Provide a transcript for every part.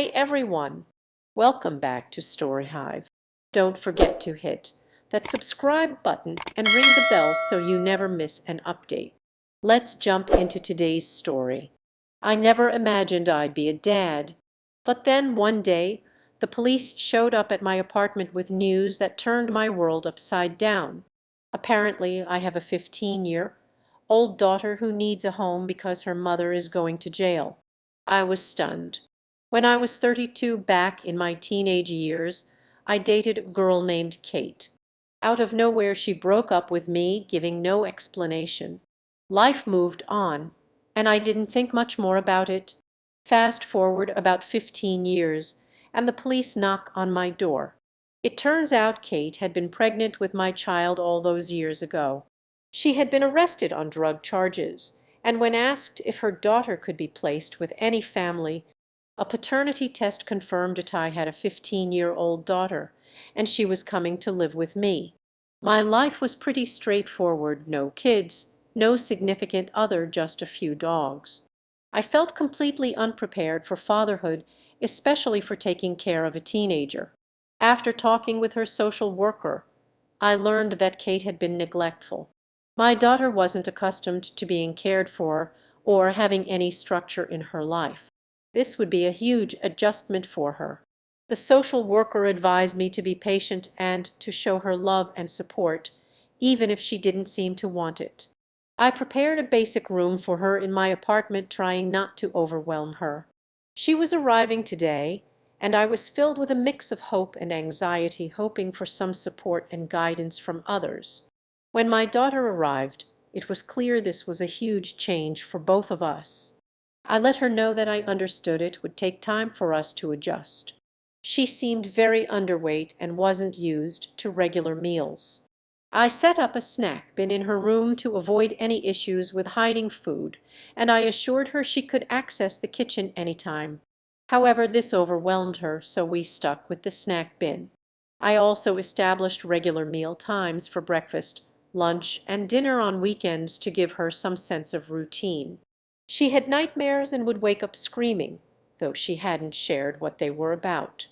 Hey everyone! Welcome back to Story Hive. Don't forget to hit that subscribe button and ring the bell so you never miss an update. Let's jump into today's story. I never imagined I'd be a dad. But then one day, the police showed up at my apartment with news that turned my world upside down. Apparently, I have a 15-year-old daughter who needs a home because her mother is going to jail. I was stunned. When I was 32, back in my teenage years, I dated a girl named Kate. Out of nowhere, she broke up with me, giving no explanation. Life moved on, and I didn't think much more about it. Fast forward about 15 years, and the police knock on my door. It turns out Kate had been pregnant with my child all those years ago. She had been arrested on drug charges, and when asked if her daughter could be placed with any family, a paternity test confirmed that I had a 15-year-old daughter, and she was coming to live with me. My life was pretty straightforward: no kids, no significant other, just a few dogs. I felt completely unprepared for fatherhood, especially for taking care of a teenager. After talking with her social worker, I learned that Kate had been neglectful. My daughter wasn't accustomed to being cared for or having any structure in her life. This would be a huge adjustment for her. The social worker advised me to be patient and to show her love and support, even if she didn't seem to want it. I prepared a basic room for her in my apartment, trying not to overwhelm her. She was arriving today, and I was filled with a mix of hope and anxiety, hoping for some support and guidance from others. When my daughter arrived, it was clear this was a huge change for both of us. I let her know that I understood it would take time for us to adjust. She seemed very underweight and wasn't used to regular meals. I set up a snack bin in her room to avoid any issues with hiding food, and I assured her she could access the kitchen anytime. However, this overwhelmed her, so we stuck with the snack bin. I also established regular meal times for breakfast, lunch, and dinner on weekends to give her some sense of routine. She had nightmares and would wake up screaming, though she hadn't shared what they were about.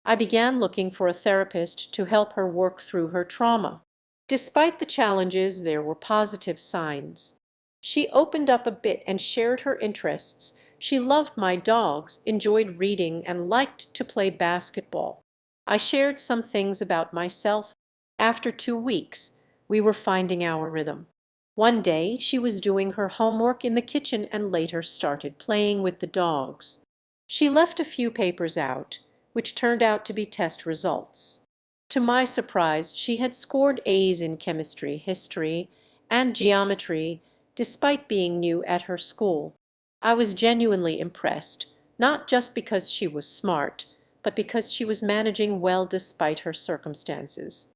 I began looking for a therapist to help her work through her trauma. Despite the challenges, there were positive signs. She opened up a bit and shared her interests. She loved my dogs, enjoyed reading, and liked to play basketball. I shared some things about myself. After 2 weeks, we were finding our rhythm. One day she was doing her homework in the kitchen and later started playing with the dogs. She left a few papers out, which turned out to be test results. To my surprise, she had scored A's in chemistry, history, and geometry, despite being new at her school. I was genuinely impressed, not just because she was smart, but because she was managing well despite her circumstances.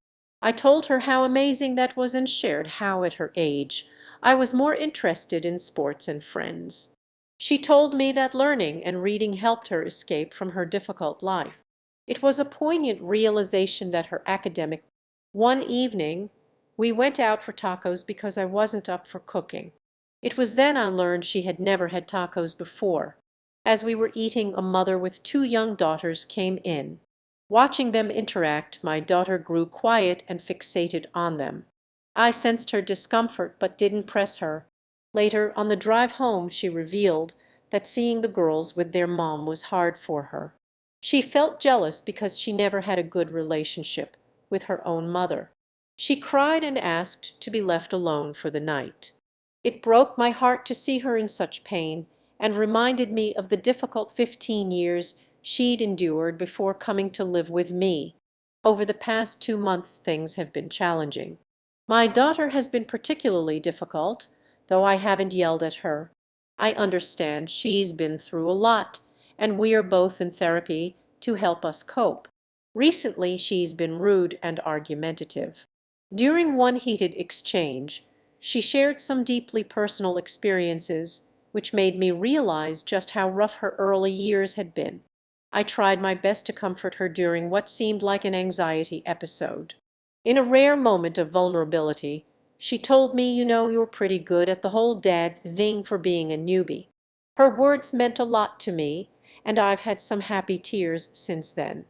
I told her how amazing that was and shared how at her age I was more interested in sports and friends. She told me that learning and reading helped her escape from her difficult life. It was a poignant realization that her academic. One evening, we went out for tacos because I wasn't up for cooking. It was then I learned she had never had tacos before. As we were eating, a mother with 2 young daughters came in. Watching them interact, my daughter grew quiet and fixated on them. I sensed her discomfort but didn't press her. Later, on the drive home, she revealed that seeing the girls with their mom was hard for her. She felt jealous because she never had a good relationship with her own mother. She cried and asked to be left alone for the night. It broke my heart to see her in such pain and reminded me of the difficult 15 years she'd endured before coming to live with me. Over the past 2 months, things have been challenging. My daughter has been particularly difficult, though I haven't yelled at her. I understand she's been through a lot, and we are both in therapy to help us cope. Recently, she's been rude and argumentative. During one heated exchange, she shared some deeply personal experiences, which made me realize just how rough her early years had been. I tried my best to comfort her during what seemed like an anxiety episode. In a rare moment of vulnerability, she told me, "You're pretty good at the whole dad thing for being a newbie." Her words meant a lot to me, and I've had some happy tears since then.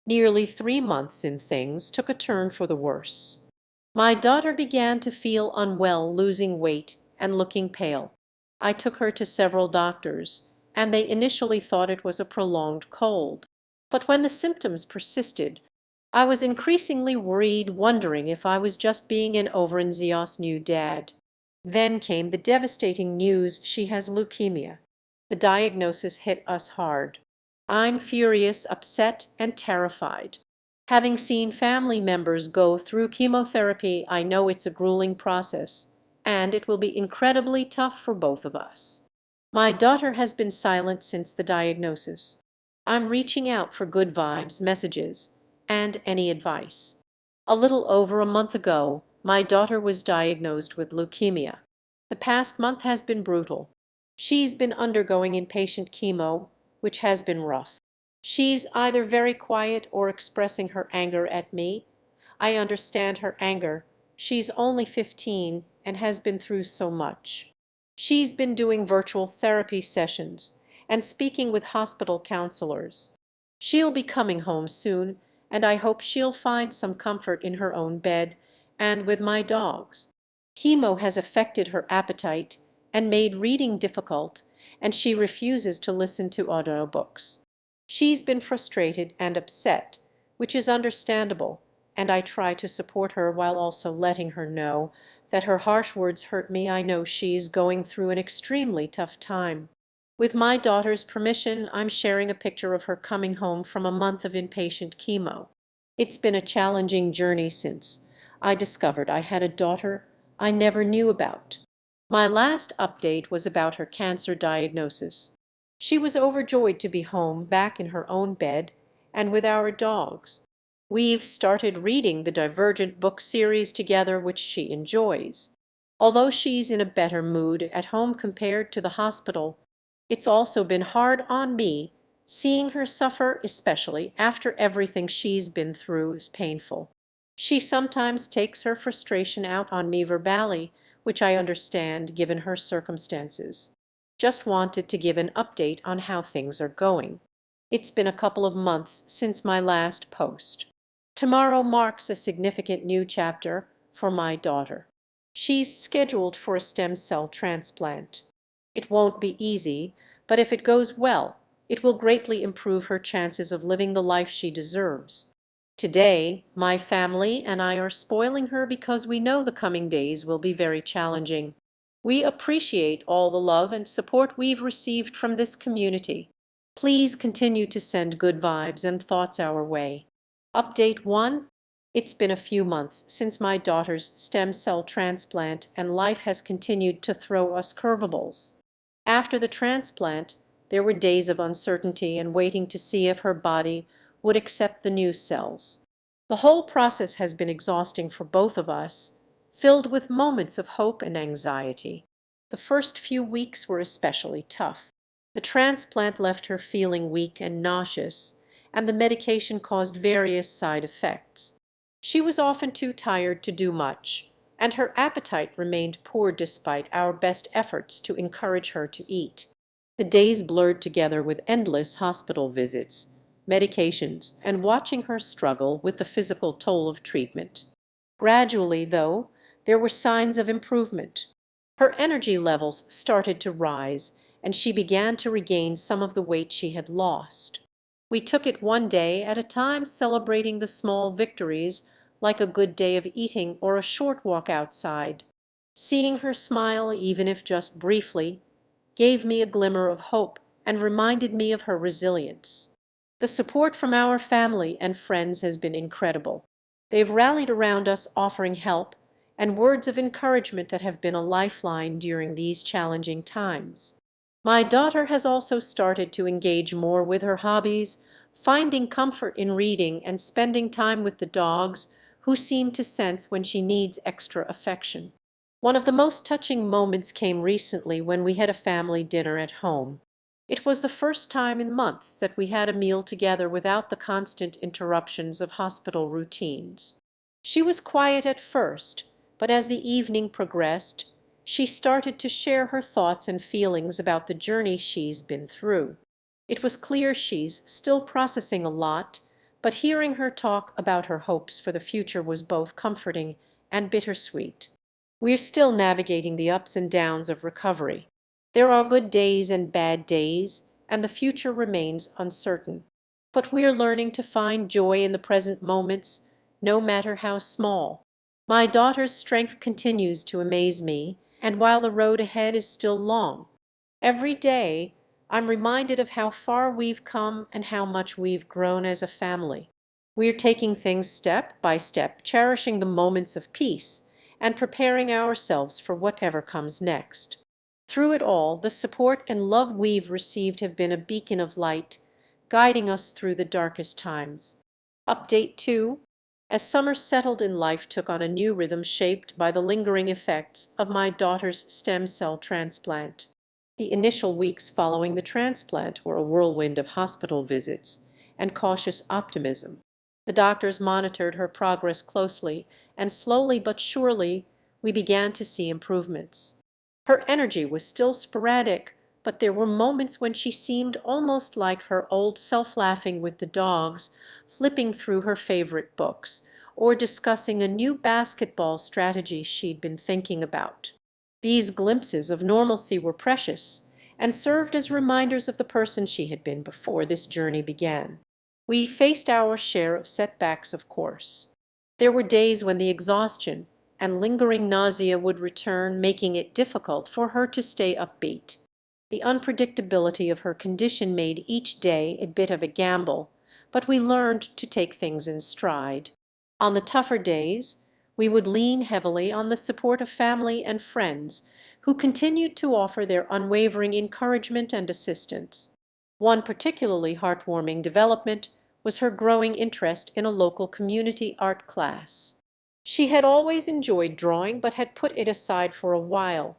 Nearly 3 months in things took a turn for the worse. My daughter began to feel unwell, losing weight and looking pale. I took her to several doctors, and they initially thought it was a prolonged cold. But when the symptoms persisted, I was increasingly worried, wondering if I was just being an overanxious new dad. Then came the devastating news: she has leukemia. The diagnosis hit us hard. I'm furious, upset, and terrified. Having seen family members go through chemotherapy, I know it's a grueling process, and it will be incredibly tough for both of us. My daughter has been silent since the diagnosis. I'm reaching out for good vibes, messages, and any advice. A little over a month ago, my daughter was diagnosed with leukemia. The past month has been brutal. She's been undergoing inpatient chemo, which has been rough. She's either very quiet or expressing her anger at me. I understand her anger. She's only 15 and has been through so much. She's been doing virtual therapy sessions and speaking with hospital counselors. She'll be coming home soon, and I hope she'll find some comfort in her own bed and with my dogs. Chemo has affected her appetite and made reading difficult, and she refuses to listen to audiobooks. She's been frustrated and upset, which is understandable, and I try to support her while also letting her know that her harsh words hurt me. I know she's going through an extremely tough time. With my daughter's permission, I'm sharing a picture of her coming home from a month of inpatient chemo. It's been a challenging journey since I discovered I had a daughter I never knew about. My last update was about her cancer diagnosis. She was overjoyed to be home, back in her own bed, and with our dogs. We've started reading the Divergent book series together, which she enjoys. Although she's in a better mood at home compared to the hospital, it's also been hard on me. Seeing her suffer, especially after everything she's been through, is painful. She sometimes takes her frustration out on me verbally, which I understand given her circumstances. Just wanted to give an update on how things are going. It's been a couple of months since my last post. Tomorrow marks a significant new chapter for my daughter. She's scheduled for a stem cell transplant. It won't be easy, but if it goes well, it will greatly improve her chances of living the life she deserves. Today, my family and I are spoiling her because we know the coming days will be very challenging. We appreciate all the love and support we've received from this community. Please continue to send good vibes and thoughts our way. Update 1. It's been a few months since my daughter's stem cell transplant, and life has continued to throw us curveballs. After the transplant, there were days of uncertainty and waiting to see if her body would accept the new cells. The whole process has been exhausting for both of us, filled with moments of hope and anxiety. The first few weeks were especially tough. The transplant left her feeling weak and nauseous, and the medication caused various side effects. She was often too tired to do much, and her appetite remained poor despite our best efforts to encourage her to eat. The days blurred together with endless hospital visits, medications, and watching her struggle with the physical toll of treatment. Gradually, though, there were signs of improvement. Her energy levels started to rise, and she began to regain some of the weight she had lost. We took it one day at a time, celebrating the small victories, like a good day of eating or a short walk outside. Seeing her smile, even if just briefly, gave me a glimmer of hope and reminded me of her resilience. The support from our family and friends has been incredible. They've rallied around us, offering help and words of encouragement that have been a lifeline during these challenging times. My daughter has also started to engage more with her hobbies, finding comfort in reading and spending time with the dogs, who seem to sense when she needs extra affection. One of the most touching moments came recently when we had a family dinner at home. It was the first time in months that we had a meal together without the constant interruptions of hospital routines. She was quiet at first, but as the evening progressed, she started to share her thoughts and feelings about the journey she's been through. It was clear she's still processing a lot, but hearing her talk about her hopes for the future was both comforting and bittersweet. We're still navigating the ups and downs of recovery. There are good days and bad days, and the future remains uncertain. But we're learning to find joy in the present moments, no matter how small. My daughter's strength continues to amaze me, and while the road ahead is still long, every day I'm reminded of how far we've come and how much we've grown as a family. We're taking things step by step, cherishing the moments of peace and preparing ourselves for whatever comes next. Through it all, the support and love we've received have been a beacon of light, guiding us through the darkest times. Update 2. As summer settled in, life took on a new rhythm shaped by the lingering effects of my daughter's stem cell transplant. The initial weeks following the transplant were a whirlwind of hospital visits and cautious optimism. The doctors monitored her progress closely, and slowly but surely we began to see improvements. Her energy was still sporadic, but there were moments when she seemed almost like her old self, laughing with the dogs, flipping through her favorite books, or discussing a new basketball strategy she'd been thinking about. These glimpses of normalcy were precious and served as reminders of the person she had been before this journey began. We faced our share of setbacks, of course. There were days when the exhaustion and lingering nausea would return, making it difficult for her to stay upbeat. The unpredictability of her condition made each day a bit of a gamble, but we learned to take things in stride. On the tougher days, we would lean heavily on the support of family and friends who continued to offer their unwavering encouragement and assistance. One particularly heartwarming development was her growing interest in a local community art class. She had always enjoyed drawing but had put it aside for a while.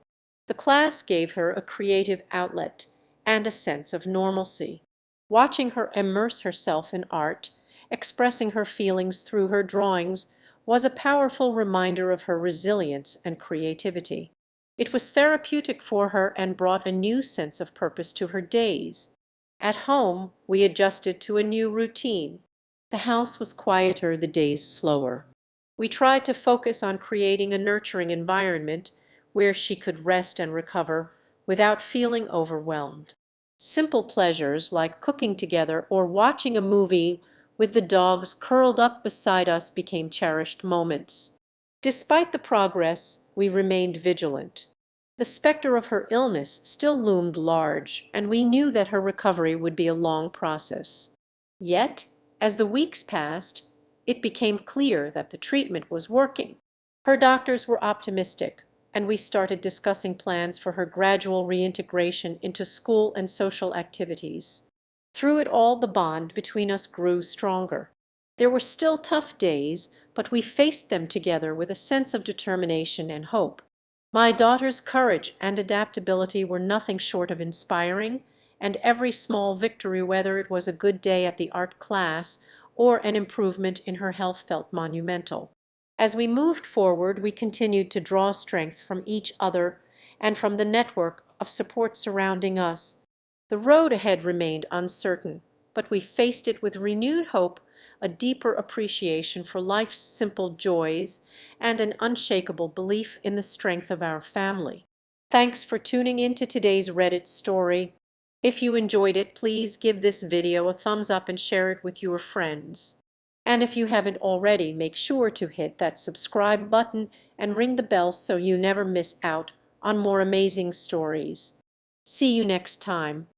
The class gave her a creative outlet and a sense of normalcy. Watching her immerse herself in art, expressing her feelings through her drawings, was a powerful reminder of her resilience and creativity. It was therapeutic for her and brought a new sense of purpose to her days. At home, we adjusted to a new routine. The house was quieter, the days slower. We tried to focus on creating a nurturing environment where she could rest and recover without feeling overwhelmed. Simple pleasures like cooking together or watching a movie with the dogs curled up beside us became cherished moments. Despite the progress, we remained vigilant. The specter of her illness still loomed large, and we knew that her recovery would be a long process. Yet, as the weeks passed, it became clear that the treatment was working. Her doctors were optimistic, and we started discussing plans for her gradual reintegration into school and social activities. Through it all, the bond between us grew stronger. There were still tough days, but we faced them together with a sense of determination and hope. My daughter's courage and adaptability were nothing short of inspiring, and every small victory, whether it was a good day at the art class or an improvement in her health, felt monumental. As we moved forward, we continued to draw strength from each other and from the network of support surrounding us. The road ahead remained uncertain, but we faced it with renewed hope, a deeper appreciation for life's simple joys, and an unshakable belief in the strength of our family. Thanks for tuning in to today's Reddit story. If you enjoyed it, please give this video a thumbs up and share it with your friends. And if you haven't already, make sure to hit that subscribe button and ring the bell so you never miss out on more amazing stories. See you next time.